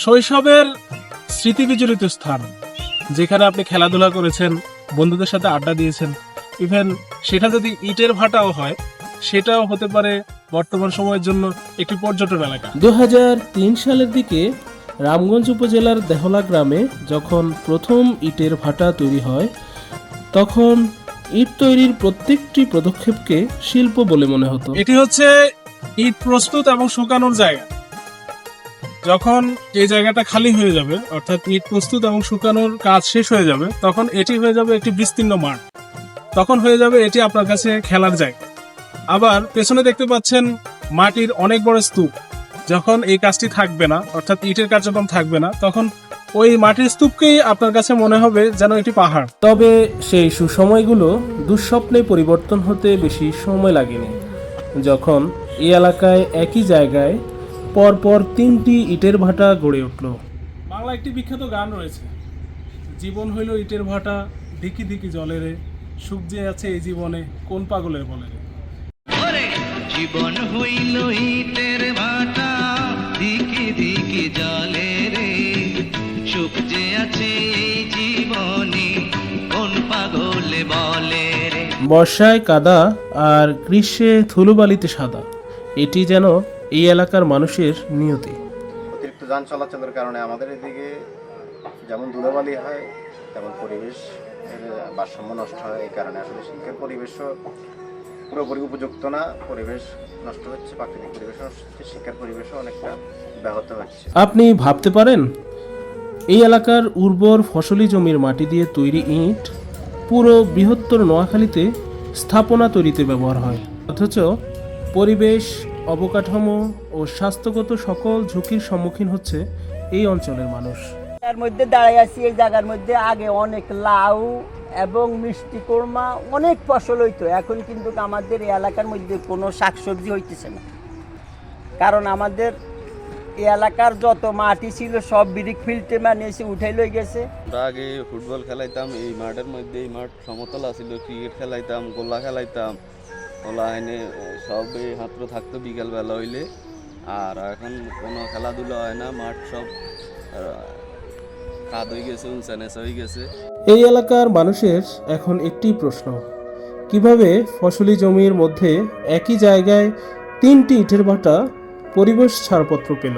শৈশবের স্মৃতি বিজড়িত স্থান, যেখানে আপনি খেলাধুলা করেছেন, বন্ধুদের সাথে আড্ডা দিয়েছেন, ইভেন সেটা যদি ইটের ভাটাও হয়, সেটাও হতে পারে বর্তমান সময়ের জন্য একটি পর্যটন এলাকা। 2003 সালের দিকে রামগঞ্জ উপজেলার দেহলা গ্রামে যখন প্রথম ইটের ভাটা তৈরি হয়, তখন ইট তৈরির প্রত্যেকটি পদক্ষেপকে শিল্প বলে মনে হতো। এটি হচ্ছে ইট প্রস্তুত এবং শুকানোর জায়গা। যখন এই জায়গাটা খালি হয়ে যাবে, অর্থাৎ ইট প্রস্তুত এবং শুকানোর কাজ শেষ হয়ে যাবে, তখন এটি হয়ে যাবে একটি বিস্তীর্ণ মাঠ। তখন হয়ে যাবে এটি আপনার কাছে খেলার জায়গা। আবার পেছনে দেখতে পাচ্ছেন মাটির অনেক বড় স্তূপ। যখন এই কাজটি থাকবে না, অর্থাৎ ইটের কার্যক্রম থাকবে না, তখন ওই মাটির স্তূপকেই আপনার কাছে মনে হবে যেন এটি পাহাড়। তবে সেই সুসময়গুলো দুঃস্বপ্নে পরিবর্তন হতে বেশি সময় লাগেনি, যখন এই এলাকায় একই জায়গায় পরপর 3টি ইটের ভাটা গড়ে উঠল। বাংলা একটি বিখ্যাত গান রয়েছে, জীবন হইল ইটের ভাটা, দিকি দিকি জলে রে, সুখ যে আছে এই জীবনে কোন পাগলের বলে রে। জীবন হইল ইটের ভাটা, দিকি দিকি জলে রে, সুখ যে আছে এই জীবনে কোন পাগলে বলে রে। বর্ষায় কাদা আর গ্রীষ্মে ধুলোবালিতে সাদা, এটি যেন এই এলাকার মানুষের নিয়তি। অতিরিক্ত যান চলাচলের কারণে আমাদের এদিকে যেমন ধুলোবালি হয়, তেমন পরিবেশ ভারসাম্য নষ্ট হয়। এই কারণে আসলে শিক্ষার পরিবেশও পুরোপুরি উপযুক্ত না, পরিবেশ নষ্ট হচ্ছে, প্রাকৃতিক পরিবেশ নষ্ট হচ্ছে, শিক্ষার পরিবেশও অনেকটা ব্যাহত হচ্ছে। আপনি ভাবতে পারেন, এই এলাকার উর্বর ফসলি জমির মাটি দিয়ে তৈরি ইট পুরো বৃহত্তর নোয়াখালীতে স্থাপনা তৈরিতে ব্যবহার হয়, অথচ পরিবেশ, অবকাঠামো ও স্বাস্থ্যগত সকল ঝুঁকির সম্মুখীন হচ্ছে এই অঞ্চলের মানুষ। এর মধ্যে দাঁড়াই আছি, এই জায়গার মধ্যে আগে অনেক লাউ এবং মিষ্টি কোরমা অনেক ফসল হইতো। এখন কিন্তু আমাদের এই এলাকার মধ্যে কোনো শাকসবজি হইতেছে না, কারণ আমাদের এই এলাকার যত মাটি ছিল সব ব্রিক ফিল্টে মানে এসে উঠাই লই গেছে। আমরা আগে ফুটবল খেলাইতাম এই মাঠের মধ্যে, এই মাঠ সমতল ছিল, ক্রিকেট খেলাইতাম, গোলা খেলাইতাম, গোলা এনে সব হাতর থাকতো বিকাল বেলা হইলে। আর এখন কোনো খেলাধুলা হয় না, মাঠ সব কাদ হয়ে গেছে, উঁচা নেচা হয়ে গেছে। এই এলাকার মানুষের এখন একটি প্রশ্ন, কিভাবে ফসলি জমির মধ্যে একই জায়গায় 3টি ইটের ভাটা পরিবেশ ছাড়পত্র পেল।